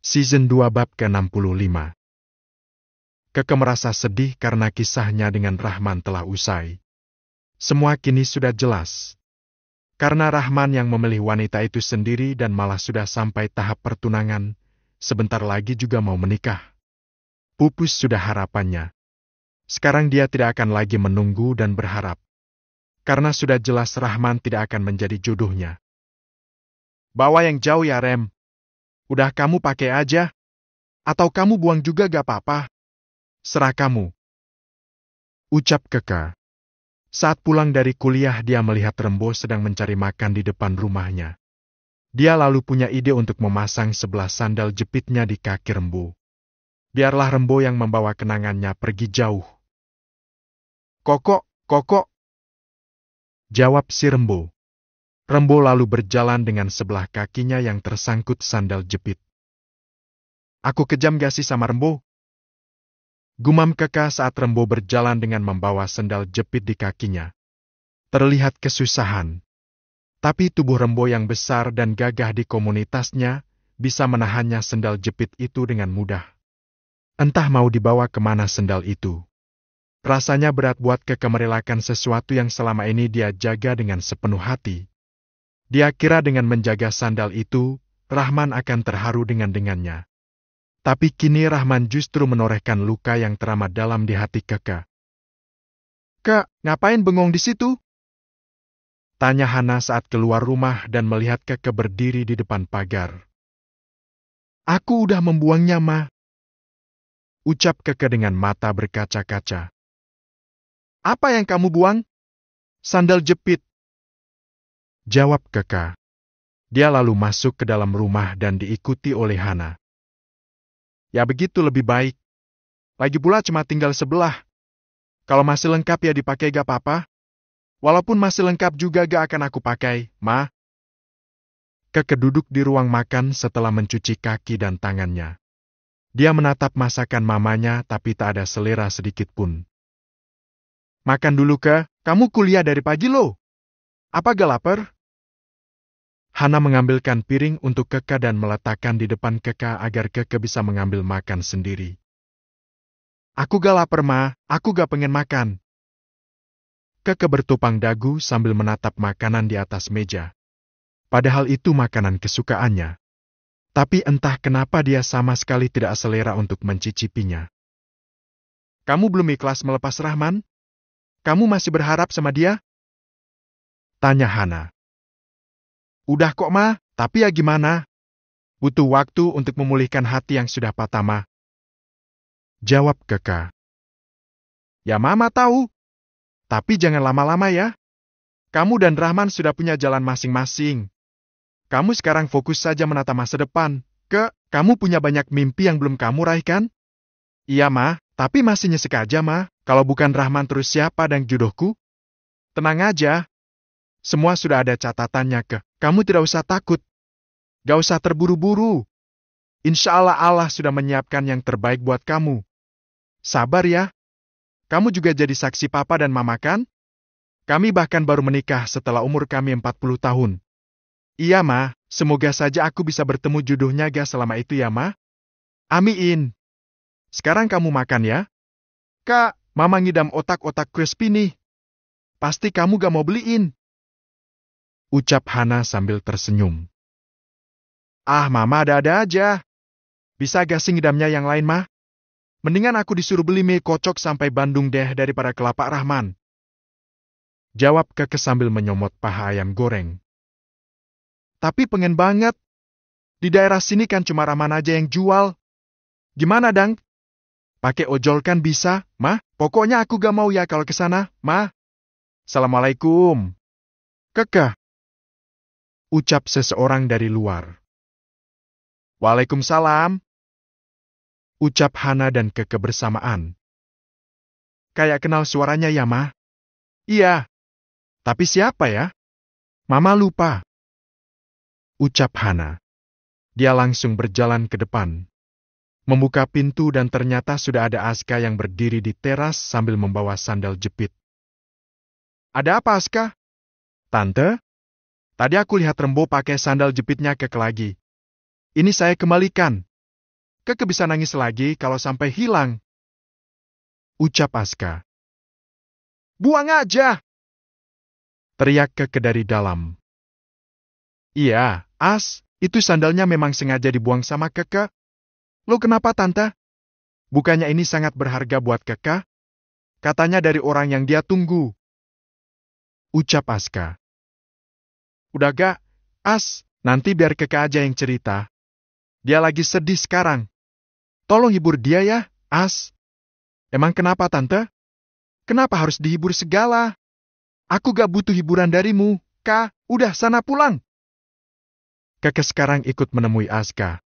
Season 2 bab ke-65. Keke merasa sedih karena kisahnya dengan Rahman telah usai. Semua kini sudah jelas. Karena Rahman yang memilih wanita itu sendiri dan malah sudah sampai tahap pertunangan, sebentar lagi juga mau menikah. Pupus sudah harapannya. Sekarang dia tidak akan lagi menunggu dan berharap. Karena sudah jelas Rahman tidak akan menjadi jodohnya. Bawa yang jauh ya, Rem. Udah kamu pakai aja. Atau kamu buang juga gak apa-apa. Serah kamu. Ucap Keke. Saat pulang dari kuliah dia melihat Rembo sedang mencari makan di depan rumahnya. Dia lalu punya ide untuk memasang sebelah sandal jepitnya di kaki Rembo. Biarlah Rembo yang membawa kenangannya pergi jauh. Kokok, kokok. Jawab si Rembo. Rembo lalu berjalan dengan sebelah kakinya yang tersangkut sandal jepit. Aku kejam gak sih sama Rembo? Gumam Keke saat Rembo berjalan dengan membawa sandal jepit di kakinya. Terlihat kesusahan. Tapi tubuh Rembo yang besar dan gagah di komunitasnya bisa menahannya sandal jepit itu dengan mudah. Entah mau dibawa kemana sandal itu. Rasanya berat buat Keke merelakan sesuatu yang selama ini dia jaga dengan sepenuh hati. Dia kira dengan menjaga sandal itu, Rahman akan terharu dengannya. Tapi kini Rahman justru menorehkan luka yang teramat dalam di hati Keke. Kak, ngapain bengong di situ? Tanya Hana saat keluar rumah dan melihat Keke berdiri di depan pagar. Aku udah membuangnya, Ma. Ucap Keke dengan mata berkaca-kaca. Apa yang kamu buang? Sandal jepit. Jawab Keke. Dia lalu masuk ke dalam rumah dan diikuti oleh Hana. Ya begitu lebih baik. Lagi pula cuma tinggal sebelah. Kalau masih lengkap ya dipakai gak apa-apa. Walaupun masih lengkap juga gak akan aku pakai, Ma. Keke duduk di ruang makan setelah mencuci kaki dan tangannya. Dia menatap masakan mamanya tapi tak ada selera sedikit pun. Makan dulu Ke, kamu kuliah dari pagi loh. Apa gak lapar? Hana mengambilkan piring untuk Keke dan meletakkan di depan Keke agar Keke bisa mengambil makan sendiri. Aku gak lapar, Ma. Aku gak pengen makan. Keke bertopang dagu sambil menatap makanan di atas meja. Padahal itu makanan kesukaannya. Tapi entah kenapa dia sama sekali tidak selera untuk mencicipinya. Kamu belum ikhlas melepas Rahman? Kamu masih berharap sama dia? Tanya Hana. Udah kok, Ma, tapi ya gimana? Butuh waktu untuk memulihkan hati yang sudah patah, Ma. Jawab Keke. Ya Mama tahu. Tapi jangan lama-lama ya. Kamu dan Rahman sudah punya jalan masing-masing. Kamu sekarang fokus saja menata masa depan. Kamu punya banyak mimpi yang belum kamu raih kan? Iya, Ma, tapi masih nyesek aja, Ma. Kalau bukan Rahman terus siapa dan jodohku? Tenang aja. Semua sudah ada catatannya, Ke. Kamu tidak usah takut. Gak usah terburu-buru. Insya Allah sudah menyiapkan yang terbaik buat kamu. Sabar ya. Kamu juga jadi saksi Papa dan Mama kan? Kami bahkan baru menikah setelah umur kami 40 tahun. Iya, Ma. Semoga saja aku bisa bertemu jodohnya gak selama itu ya, Ma. Amin. Sekarang kamu makan ya. Kak, Mama ngidam otak-otak crispy nih. Pasti kamu gak mau beliin. Ucap Hana sambil tersenyum. Ah, Mama ada-ada aja. Bisa gak sih ngidamnya yang lain, Ma? Mendingan aku disuruh beli mie kocok sampai Bandung deh daripada kelapa Rahman. Jawab Keke sambil menyomot paha ayam goreng. Tapi pengen banget. Di daerah sini kan cuma Rahman aja yang jual. Gimana, Dang? Pakai ojol kan bisa, Ma? Pokoknya aku gak mau ya kalau ke sana, Ma. Assalamualaikum. Keke. Ucap seseorang dari luar. Waalaikumsalam. Ucap Hana dan Keke bersamaan. Kayak kenal suaranya ya, Ma? Iya. Tapi siapa ya? Mama lupa. Ucap Hana. Dia langsung berjalan ke depan. Membuka pintu dan ternyata sudah ada Aska yang berdiri di teras sambil membawa sandal jepit. Ada apa, Aska? Tante? Tadi aku lihat Rembo pakai sandal jepitnya Keke lagi. Ini saya kembalikan. Keke bisa nangis lagi kalau sampai hilang. Ucap Aska. Buang aja! Teriak Keke dari dalam. Iya, itu sandalnya memang sengaja dibuang sama Keke. Lo kenapa, Tante? Bukannya ini sangat berharga buat Keke? Katanya dari orang yang dia tunggu. Ucap Aska. Udah gak, nanti biar Keke aja yang cerita. Dia lagi sedih sekarang. Tolong hibur dia ya, Emang kenapa, Tante? Kenapa harus dihibur segala? Aku gak butuh hiburan darimu, Kak. Udah, sana pulang. Keke sekarang ikut menemui Aska.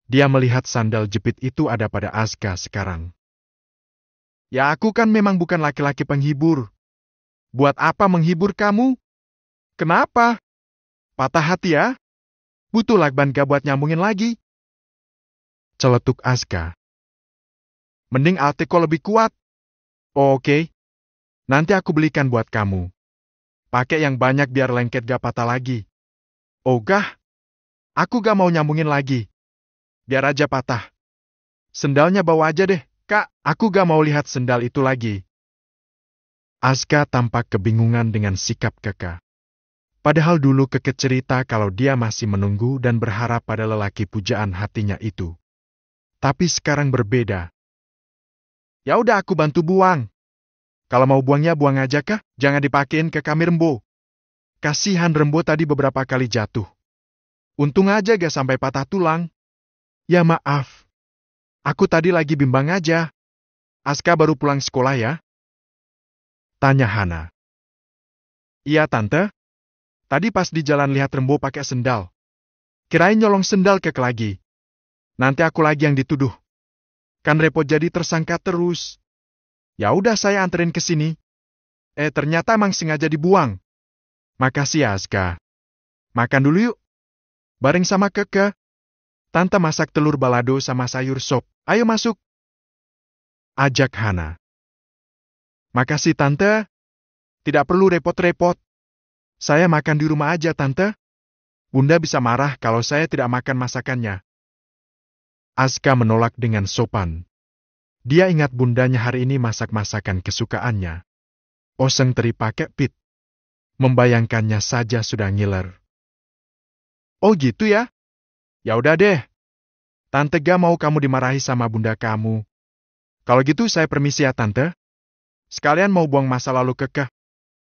Dia melihat sandal jepit itu ada pada Aska sekarang. Ya aku kan memang bukan laki-laki penghibur. Buat apa menghibur kamu? Kenapa? Patah hati ya? Butuh lakban gak buat nyambungin lagi? Celetuk Aska. Mending Alteko lebih kuat. Oh, oke. Nanti aku belikan buat kamu. Pakai yang banyak biar lengket gak patah lagi. Oh gah? Aku gak mau nyambungin lagi. Biar aja patah. Sendalnya bawa aja deh, Kak. Aku gak mau lihat sendal itu lagi. Aska tampak kebingungan dengan sikap Keke. Padahal dulu Keke cerita kalau dia masih menunggu dan berharap pada lelaki pujaan hatinya itu. Tapi sekarang berbeda. Ya udah aku bantu buang. Kalau mau buangnya buang aja kah? Jangan dipakein ke kami Rembo. Kasihan Rembo tadi beberapa kali jatuh. Untung aja gak sampai patah tulang. Ya maaf. Aku tadi lagi bimbang aja. Aska baru pulang sekolah ya? Tanya Hana. Iya Tante. Tadi pas di jalan lihat Rembo pakai sendal. Kirain nyolong sendal Keke lagi. Nanti aku lagi yang dituduh. Kan repot jadi tersangka terus. Ya udah saya anterin ke sini. Ternyata emang sengaja dibuang. Makasih ya Aska. Makan dulu yuk. Bareng sama Keke. Tante masak telur balado sama sayur sop. Ayo masuk. Ajak Hana. Makasih Tante. Tidak perlu repot-repot. Saya makan di rumah aja Tante. Bunda bisa marah kalau saya tidak makan masakannya. Aska menolak dengan sopan. Dia ingat bundanya hari ini masak masakan kesukaannya. Oseng teri pakai pit. Membayangkannya saja sudah ngiler. Oh gitu ya? Ya udah deh. Tante gak mau kamu dimarahi sama bunda kamu. Kalau gitu saya permisi ya Tante. Sekalian mau buang masa lalu Keke.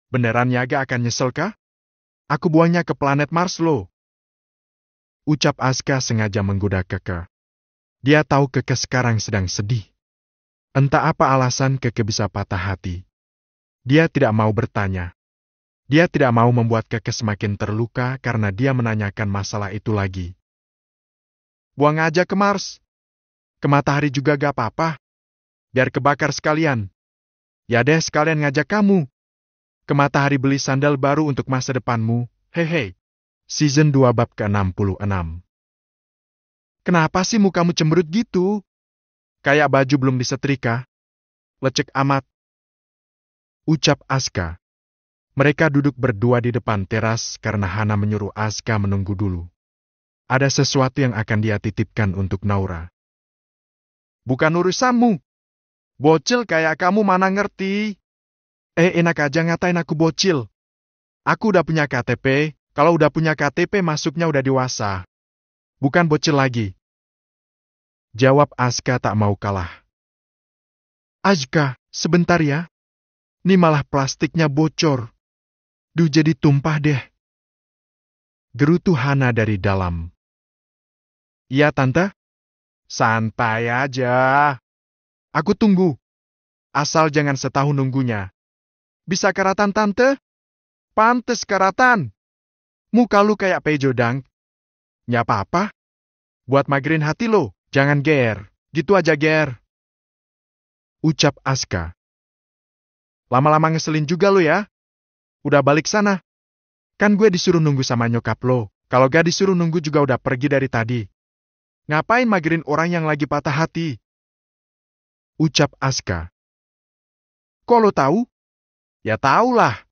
Beneran Yaga akan nyesel kah? Aku buangnya ke planet Mars loh. Ucap Aska sengaja menggoda Keke. Dia tahu Keke sekarang sedang sedih. Entah apa alasan Keke bisa patah hati. Dia tidak mau bertanya. Dia tidak mau membuat Keke semakin terluka karena dia menanyakan masalah itu lagi. Buang aja ke Mars. Ke matahari juga gak apa-apa. Biar kebakar sekalian. Ya deh sekalian ngajak kamu. Ke matahari beli sandal baru untuk masa depanmu. Hehe. Season 2 bab ke-66. Kenapa sih mukamu cemberut gitu? Kayak baju belum disetrika. Lecek amat. Ucap Aska. Mereka duduk berdua di depan teras karena Hana menyuruh Aska menunggu dulu. Ada sesuatu yang akan dia titipkan untuk Naura. Bukan urusanmu. Bocil kayak kamu mana ngerti? Enak aja ngatain aku bocil. Aku udah punya KTP. Kalau udah punya KTP masuknya udah dewasa. Bukan bocil lagi. Jawab Aska tak mau kalah. Aska, sebentar ya. Ini malah plastiknya bocor. Duh jadi tumpah deh. Gerutu Hana dari dalam. Iya Tante? Santai aja. Aku tunggu. Asal jangan setahun nunggunya. Bisa karatan Tante? Pantes karatan. Muka lu kayak pejodang. Nggak apa-apa. Buat magerin hati lo, jangan ger. Gitu aja ger. Ucap Aska. Lama-lama ngeselin juga lo ya. Udah balik sana. Kan gue disuruh nunggu sama nyokap lo. Kalau gak disuruh nunggu juga udah pergi dari tadi. Ngapain magerin orang yang lagi patah hati? Ucap Aska. Kok lo tahu? Ya tahulah.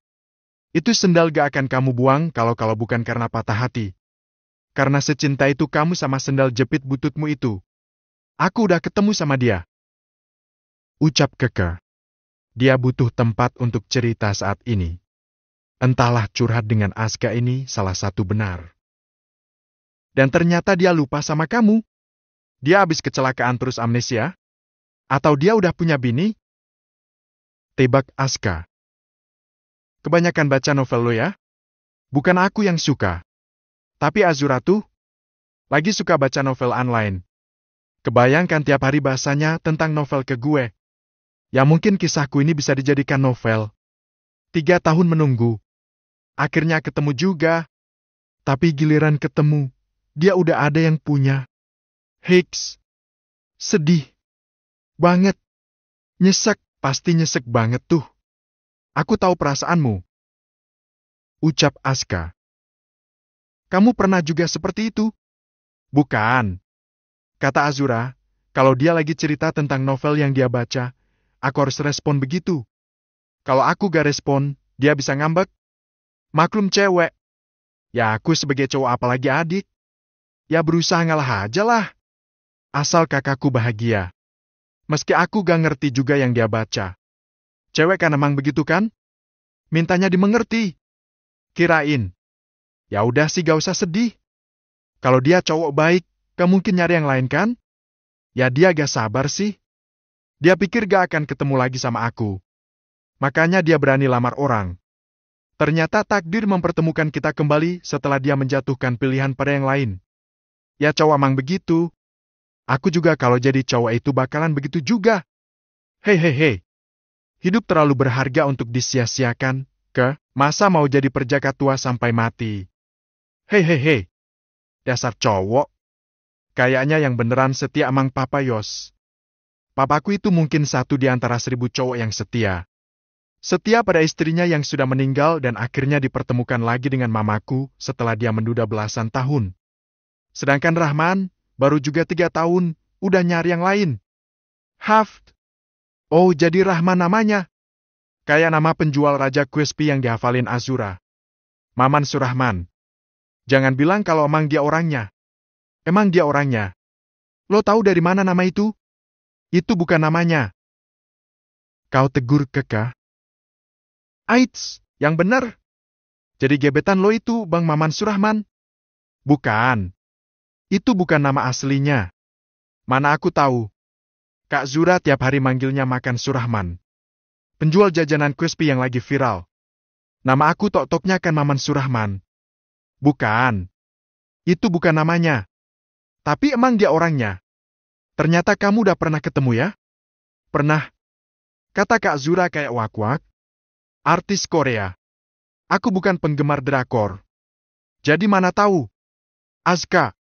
Itu sendal gak akan kamu buang kalau bukan karena patah hati. Karena secinta itu kamu sama sendal jepit bututmu itu. Aku udah ketemu sama dia. Ucap Keke. Dia butuh tempat untuk cerita saat ini. Entahlah curhat dengan Aska ini salah satu benar. Dan ternyata dia lupa sama kamu. Dia habis kecelakaan terus amnesia? Atau dia udah punya bini? Tebak Aska. Kebanyakan baca novel lo ya? Bukan aku yang suka. Tapi Azura tuh lagi suka baca novel online. Kebayangkan tiap hari bahasanya tentang novel ke gue. Ya mungkin kisahku ini bisa dijadikan novel. 3 tahun menunggu. Akhirnya ketemu juga. Tapi giliran ketemu, dia udah ada yang punya. Hiks. Sedih. Banget. Nyesek, pasti nyesek banget tuh. Aku tahu perasaanmu. Ucap Aska. Kamu pernah juga seperti itu? Bukan. Kata Azura, kalau dia lagi cerita tentang novel yang dia baca, aku harus respon begitu. Kalau aku gak respon, dia bisa ngambek. Maklum cewek. Ya aku sebagai cowok apalagi adik. Ya berusaha ngalah aja lah. Asal kakakku bahagia. Meski aku gak ngerti juga yang dia baca. Cewek kan emang begitu kan? Mintanya dimengerti. Kirain. Ya udah sih gak usah sedih. Kalau dia cowok baik, gak mungkin nyari yang lain kan? Ya dia gak sabar sih. Dia pikir gak akan ketemu lagi sama aku. Makanya dia berani lamar orang. Ternyata takdir mempertemukan kita kembali setelah dia menjatuhkan pilihan pada yang lain. Ya cowok emang begitu. Aku juga kalau jadi cowok itu bakalan begitu juga. Hei. Hidup terlalu berharga untuk disia-siakan. Masa mau jadi perjaka tua sampai mati? Hei. Dasar cowok. Kayaknya yang beneran setia emang Papa Yos. Papaku itu mungkin satu di antara 1000 cowok yang setia. Setia pada istrinya yang sudah meninggal dan akhirnya dipertemukan lagi dengan mamaku setelah dia menduda belasan tahun. Sedangkan Rahman, baru juga 3 tahun, udah nyari yang lain. Haft. Oh, jadi Rahman namanya. Kayak nama penjual Raja Crispy yang dihafalin Azura. Maman Surahman. Jangan bilang kalau emang dia orangnya. Emang dia orangnya. Lo tahu dari mana nama itu? Itu bukan namanya. Kau tegur Keke. Aits, yang benar. Jadi gebetan lo itu Bang Maman Surahman? Bukan. Itu bukan nama aslinya. Mana aku tahu. Kak Zura tiap hari manggilnya makan Surahman. Penjual jajanan crispy yang lagi viral. Nama aku tok-toknya kan Maman Surahman. Bukan. Itu bukan namanya. Tapi emang dia orangnya. Ternyata kamu udah pernah ketemu ya? Pernah. Kata Kak Zura kayak wak-wak. Artis Korea. Aku bukan penggemar drakor. Jadi mana tahu? Aska.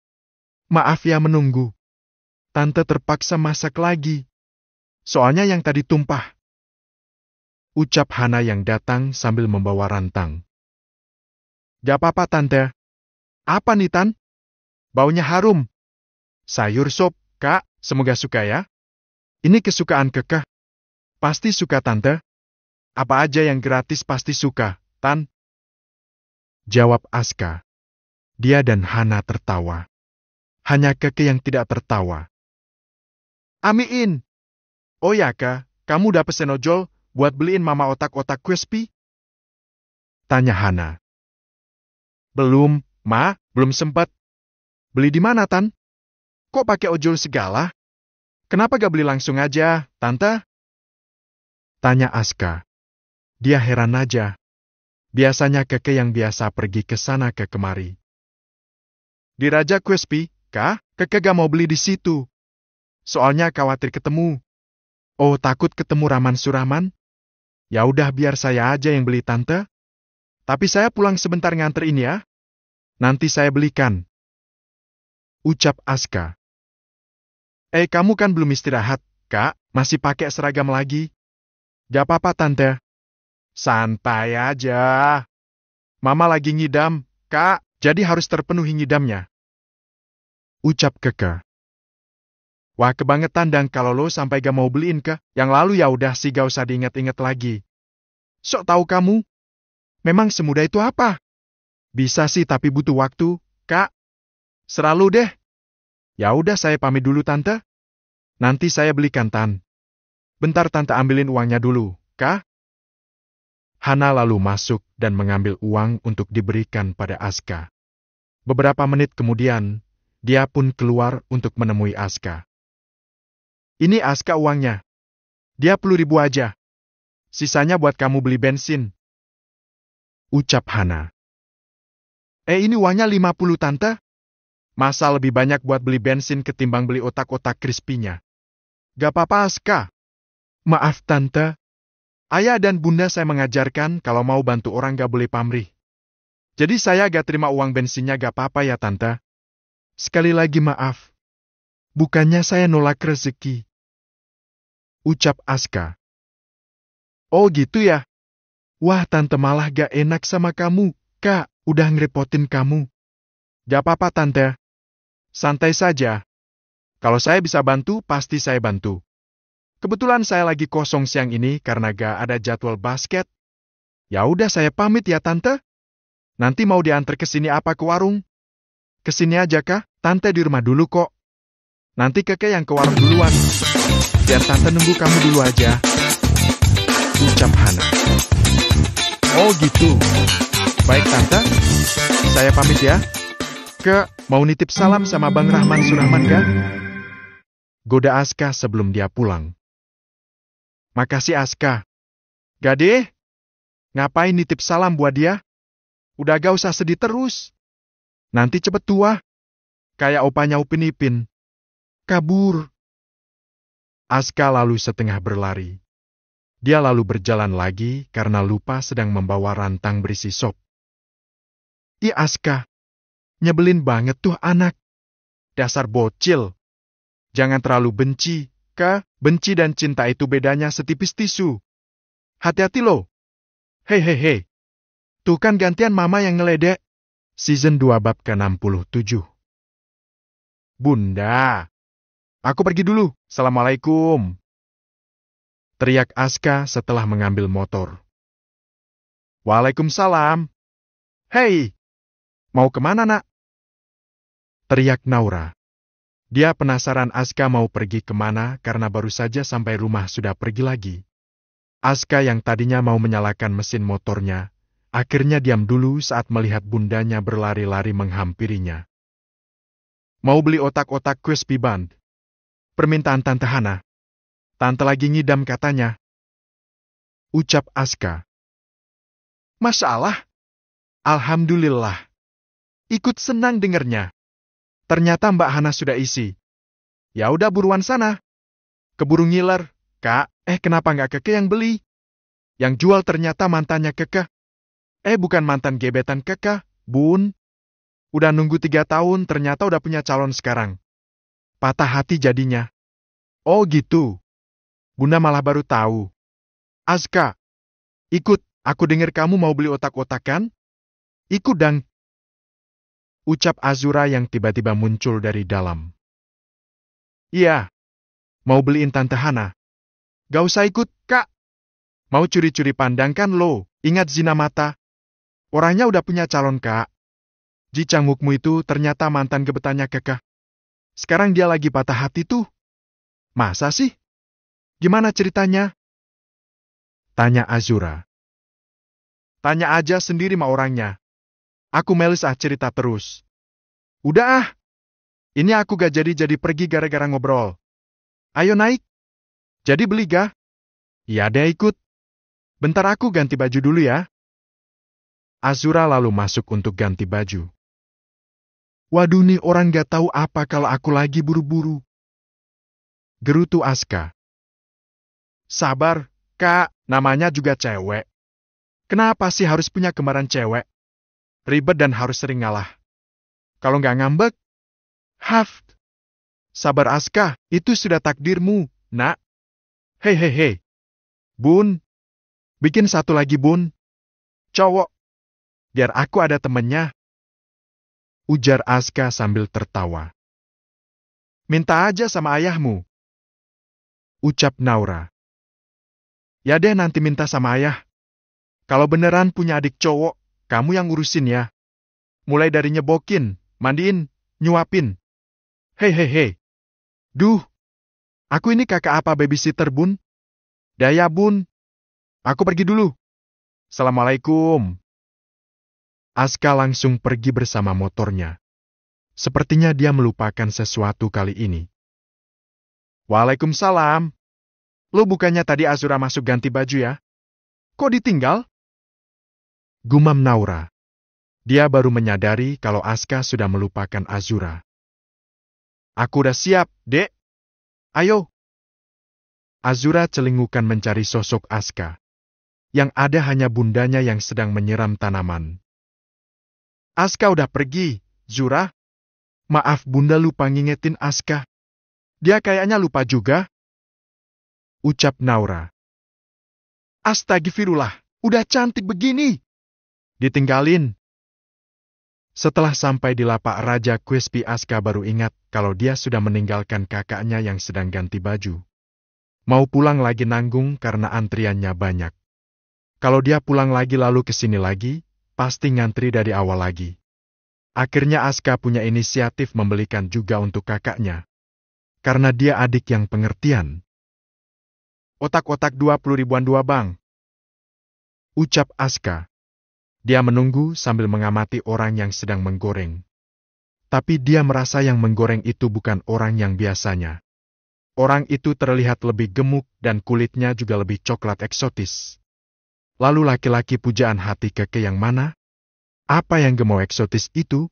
Maaf ya menunggu. Tante terpaksa masak lagi. Soalnya yang tadi tumpah. Ucap Hana yang datang sambil membawa rantang. Gak apa-apa Tante. Apa nih Tan? Baunya harum. Sayur sop, Kak. Semoga suka ya. Ini kesukaan Keke. Pasti suka Tante. Apa aja yang gratis pasti suka, Tan. Jawab Aska. Dia dan Hana tertawa. Hanya Keke yang tidak tertawa. Amiin. Oh ya Kak, kamu udah pesen ojol buat beliin mama otak-otak crispy? Tanya Hana. Belum, Ma, belum sempat. Beli di mana, Tan? Kok pakai ojol segala? Kenapa gak beli langsung aja, Tante? Tanya Aska. Dia heran aja. Biasanya Keke yang biasa pergi ke sana ke kemari. Di Raja Crispy, Kak, Keke gak mau beli di situ. Soalnya khawatir ketemu. Oh, takut ketemu Raman Surahman? Ya udah biar saya aja yang beli Tante. Tapi saya pulang sebentar nganterin ya. Nanti saya belikan. Ucap Aska. Kamu kan belum istirahat, Kak. Masih pakai seragam lagi. Gak apa-apa, Tante. Santai aja. Mama lagi ngidam, Kak. Jadi harus terpenuhi ngidamnya. Ucap Keke. Wah kebangetan dan kalau lo sampai gak mau beliin ke, yang lalu ya udah sih gak usah diinget-inget lagi. Sok tahu kamu. Memang semudah itu apa? Bisa sih tapi butuh waktu, Kak. Serah lo deh. Ya udah saya pamit dulu Tante. Nanti saya belikan, Tan. Bentar Tante ambilin uangnya dulu, Kak. Hana lalu masuk dan mengambil uang untuk diberikan pada Aska. Beberapa menit kemudian, dia pun keluar untuk menemui Aska. Ini Aska uangnya. Dia 10.000 aja. Sisanya buat kamu beli bensin. Ucap Hana. Ini uangnya 50, Tante. Masa lebih banyak buat beli bensin ketimbang beli otak-otak crispy-nya? Gak apa-apa, Aska. Maaf, Tante. Ayah dan Bunda saya mengajarkan kalau mau bantu orang gak boleh pamrih. Jadi saya gak terima uang bensinnya, gak apa-apa ya, Tante. Sekali lagi maaf. Bukannya saya nolak rezeki. Ucap Aska. Oh gitu ya? Wah, Tante malah gak enak sama kamu, Kak. Udah ngerepotin kamu. Gak apa-apa, Tante. Santai saja. Kalau saya bisa bantu, pasti saya bantu. Kebetulan saya lagi kosong siang ini karena gak ada jadwal basket. Ya udah saya pamit ya, Tante. Nanti mau diantar ke sini apa ke warung? Ke sini aja kah? Tante di rumah dulu kok. Nanti Keke yang ke warung duluan. Biar Tante nunggu kamu dulu aja. Ucap Hana. Oh gitu. Baik Tante. Saya pamit ya. Mau nitip salam sama Bang Rahman Surahman gak? Goda Aska sebelum dia pulang. Makasih Aska. Gade, ngapain nitip salam buat dia? Udah gak usah sedih terus. Nanti cepet tua. Kayak opanya Upin Ipin. Kabur. Aska lalu setengah berlari. Dia lalu berjalan lagi karena lupa sedang membawa rantang berisi sop. Ih Aska. Nyebelin banget tuh anak. Dasar bocil. Jangan terlalu benci. Benci dan cinta itu bedanya setipis tisu. Hati-hati loh. Hei. Tuh kan gantian mama yang ngeledek. Season 2 bab ke-67. Bunda. Aku pergi dulu. Assalamualaikum. Teriak Aska setelah mengambil motor. Waalaikumsalam. Hei. Mau kemana nak? Teriak Naura. Dia penasaran Aska mau pergi kemana karena baru saja sampai rumah sudah pergi lagi. Aska yang tadinya mau menyalakan mesin motornya, akhirnya diam dulu saat melihat bundanya berlari-lari menghampirinya. Mau beli otak-otak crispy bun? Permintaan Tante Hana. Tante lagi ngidam katanya. Ucap Aska. Masalah? Alhamdulillah. Ikut senang dengernya. Ternyata Mbak Hana sudah isi. Ya udah buruan sana. Keburu ngiler. Kak, kenapa nggak Keke yang beli? Yang jual ternyata mantannya Keke. Bukan mantan gebetan Keke, Bun. Udah nunggu 3 tahun ternyata udah punya calon sekarang. Patah hati jadinya. Oh gitu. Bunda malah baru tahu. Aska, ikut. Aku dengar kamu mau beli otak-otakan. Ikut dang. Ucap Azura yang tiba-tiba muncul dari dalam. Iya. Mau beliin Tante Hana. Gak usah ikut, Kak. Mau curi-curi pandang kan lo. Ingat zina mata. Orangnya udah punya calon, Kak. Ji Cangukmu itu ternyata mantan gebetannya Keke. Sekarang dia lagi patah hati tuh. Masa sih? Gimana ceritanya? Tanya Azura. Tanya aja sendiri sama orangnya. Aku melis cerita terus. Udah Ini aku gak jadi pergi gara-gara ngobrol. Ayo naik. Jadi beli gak? Iya deh ikut. Bentar aku ganti baju dulu ya. Azura lalu masuk untuk ganti baju. Waduh nih orang gak tahu apa kalau aku lagi buru-buru. Gerutu Aska. Sabar, Kak, namanya juga cewek. Kenapa sih harus punya kembaran cewek? Ribet dan harus sering ngalah. Kalau nggak ngambek, sabar Aska, itu sudah takdirmu, nak. Hei. Bun, bikin satu lagi bun. Cowok, biar aku ada temennya. Ujar Aska sambil tertawa. Minta aja sama ayahmu. Ucap Naura. Ya deh nanti minta sama ayah. Kalau beneran punya adik cowok, kamu yang urusin ya. Mulai dari nyebokin, mandiin, nyuapin. Hei. Duh, Aku ini kakak apa babysitter, Bun? Daya, Bun. Aku pergi dulu. Assalamualaikum. Aska langsung pergi bersama motornya. Sepertinya dia melupakan sesuatu kali ini. Waalaikumsalam. Lo bukannya tadi Azura masuk ganti baju ya? Kok ditinggal? Gumam Naura. Dia baru menyadari kalau Aska sudah melupakan Azura. Aku udah siap, Dek. Ayo. Azura celingukan mencari sosok Aska. Yang ada hanya bundanya yang sedang menyiram tanaman. Aska udah pergi, Zura. Maaf bunda lupa ngingetin Aska. Dia kayaknya lupa juga. Ucap Naura. Astagfirullah, udah cantik begini. Ditinggalin. Setelah sampai di lapak Raja Quespi, Aska baru ingat kalau dia sudah meninggalkan kakaknya yang sedang ganti baju. Mau pulang lagi nanggung karena antriannya banyak. Kalau dia pulang lagi lalu kesini lagi, pasti ngantri dari awal lagi. Akhirnya Aska punya inisiatif membelikan juga untuk kakaknya. Karena dia adik yang pengertian. Otak-otak 20 ribuan dua, Bang. Ucap Aska. Dia menunggu sambil mengamati orang yang sedang menggoreng. Tapi dia merasa yang menggoreng itu bukan orang yang biasanya. Orang itu terlihat lebih gemuk dan kulitnya juga lebih coklat eksotis. Lalu laki-laki pujaan hati Keke yang mana? Apa yang gemau eksotis itu?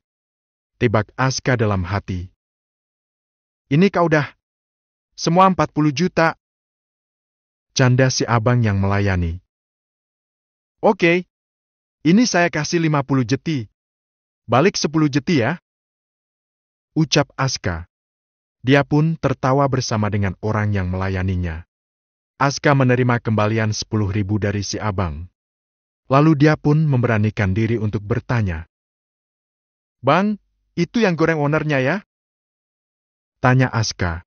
Tebak Aska dalam hati. Ini kau dah. Semua 40 juta. Canda si abang yang melayani. Oke. Ini saya kasih 50 jeti. Balik 10 jeti ya. Ucap Aska. Dia pun tertawa bersama dengan orang yang melayaninya. Aska menerima kembalian 10.000 dari si abang. Lalu dia pun memberanikan diri untuk bertanya. Bang, itu yang goreng ownernya ya? Tanya Aska.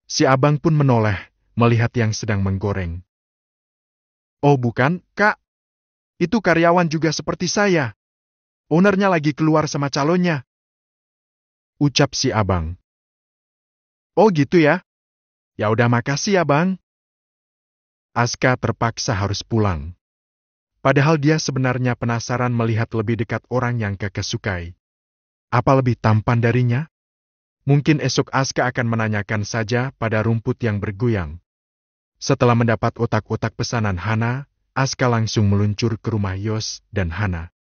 Si abang pun menoleh, melihat yang sedang menggoreng. Oh bukan, Kak. Itu karyawan juga seperti saya. Ownernya lagi keluar sama calonnya. Ucap si abang. Oh gitu ya? Ya udah makasih ya bang. Aska terpaksa harus pulang. Padahal dia sebenarnya penasaran melihat lebih dekat orang yang Keke sukai. Apa lebih tampan darinya? Mungkin esok Aska akan menanyakan saja pada rumput yang bergoyang. Setelah mendapat otak-otak pesanan Hana, Aska langsung meluncur ke rumah Yos dan Hana.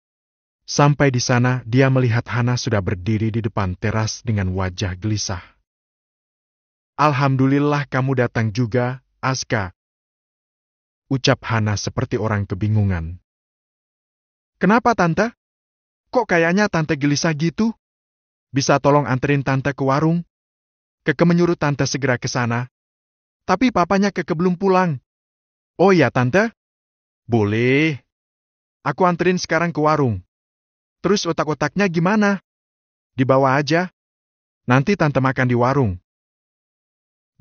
Sampai di sana, dia melihat Hana sudah berdiri di depan teras dengan wajah gelisah. Alhamdulillah kamu datang juga, Aska. Ucap Hana seperti orang kebingungan. Kenapa tante? Kok kayaknya tante gelisah gitu? Bisa tolong anterin tante ke warung? Keke menyuruh tante segera ke sana. Tapi papanya Keke belum pulang. Oh iya tante? Boleh. Aku anterin sekarang ke warung. Terus otak-otaknya gimana? Dibawa aja. Nanti tante makan di warung.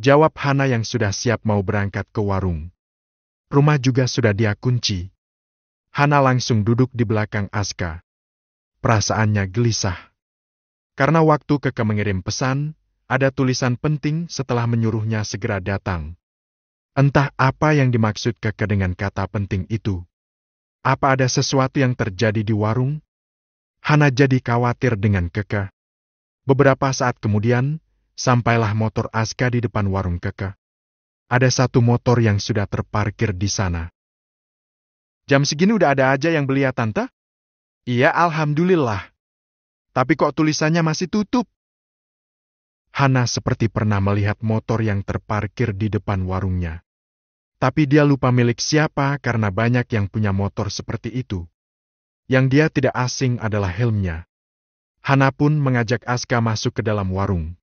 Jawab Hana yang sudah siap mau berangkat ke warung. Rumah juga sudah dia kunci. Hana langsung duduk di belakang Aska. Perasaannya gelisah. Karena waktu Keke mengirim pesan, ada tulisan penting setelah menyuruhnya segera datang. Entah apa yang dimaksud Keke dengan kata penting itu. Apa ada sesuatu yang terjadi di warung? Hana jadi khawatir dengan Keke. Beberapa saat kemudian, sampailah motor Aska di depan warung Keke. Ada satu motor yang sudah terparkir di sana. Jam segini udah ada aja yang beli ya tante? Iya alhamdulillah. Tapi kok tulisannya masih tutup? Hana seperti pernah melihat motor yang terparkir di depan warungnya. Tapi dia lupa milik siapa karena banyak yang punya motor seperti itu. Yang dia tidak asing adalah helmnya. Hana pun mengajak Aska masuk ke dalam warung.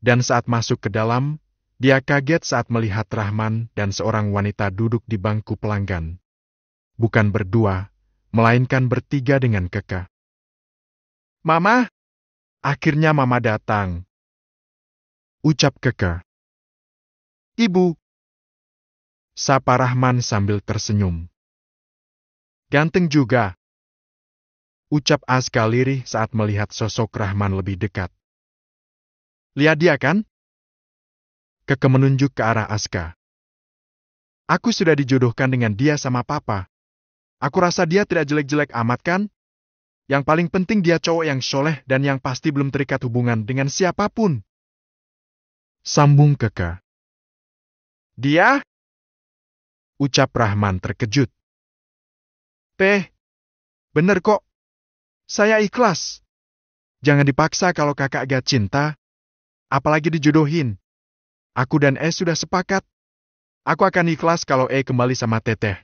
Dan saat masuk ke dalam, dia kaget saat melihat Rahman dan seorang wanita duduk di bangku pelanggan. Bukan berdua, melainkan bertiga dengan Keke. Mama! Akhirnya Mama datang. Ucap Keke. Ibu! Sapa Rahman sambil tersenyum. Ganteng juga. Ucap Aska lirih saat melihat sosok Rahman lebih dekat. Lihat dia kan? Keke menunjuk ke arah Aska. Aku sudah dijodohkan dengan dia sama papa. Aku rasa dia tidak jelek-jelek amat kan? Yang paling penting dia cowok yang soleh dan yang pasti belum terikat hubungan dengan siapapun. Sambung Keke. Dia? Ucap Rahman terkejut. Teh, bener kok. Saya ikhlas. Jangan dipaksa kalau kakak gak cinta. Apalagi dijodohin. Aku dan sudah sepakat. Aku akan ikhlas kalau kembali sama Teteh.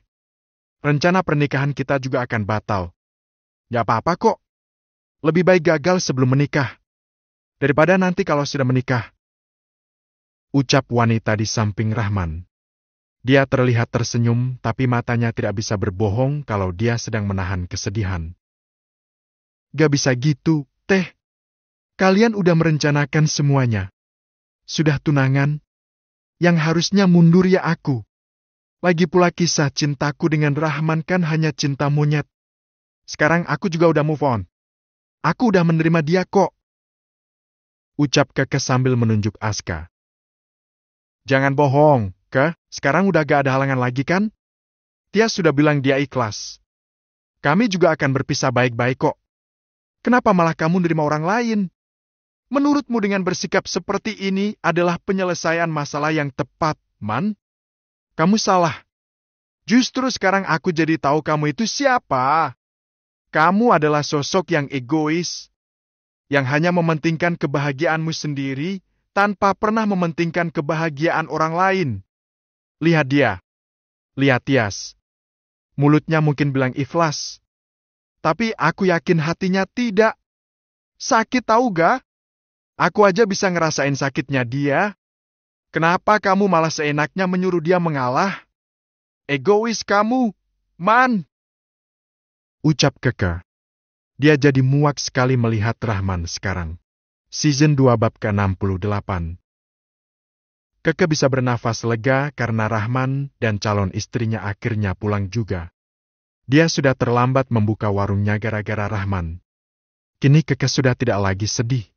Rencana pernikahan kita juga akan batal. Gak apa-apa kok. Lebih baik gagal sebelum menikah. Daripada nanti kalau sudah menikah. Ucap wanita di samping Rahman. Dia terlihat tersenyum, tapi matanya tidak bisa berbohong kalau dia sedang menahan kesedihan. Gak bisa gitu, Teh. Kalian udah merencanakan semuanya. Sudah tunangan. Yang harusnya mundur ya aku. Lagi pula kisah cintaku dengan Rahman kan hanya cinta monyet. Sekarang aku juga udah move on. Aku udah menerima dia kok. Ucap Keke sambil menunjuk Aska. Jangan bohong, Ke. Sekarang udah gak ada halangan lagi kan? Dia sudah bilang dia ikhlas. Kami juga akan berpisah baik-baik kok. Kenapa malah kamu nerima orang lain? Menurutmu dengan bersikap seperti ini adalah penyelesaian masalah yang tepat, Man? Kamu salah. Justru sekarang aku jadi tahu kamu itu siapa. Kamu adalah sosok yang egois, yang hanya mementingkan kebahagiaanmu sendiri tanpa pernah mementingkan kebahagiaan orang lain. Lihat dia. Lihat Tias. Mulutnya mungkin bilang ikhlas. Tapi aku yakin hatinya tidak. Sakit tahu gak? Aku aja bisa ngerasain sakitnya dia. Kenapa kamu malah seenaknya menyuruh dia mengalah? Egois kamu, Man. Ucap Keke. Dia jadi muak sekali melihat Rahman sekarang. Season 2 bab ke-68. Keke bisa bernafas lega karena Rahman dan calon istrinya akhirnya pulang juga. Dia sudah terlambat membuka warungnya gara-gara Rahman. Kini Keke sudah tidak lagi sedih.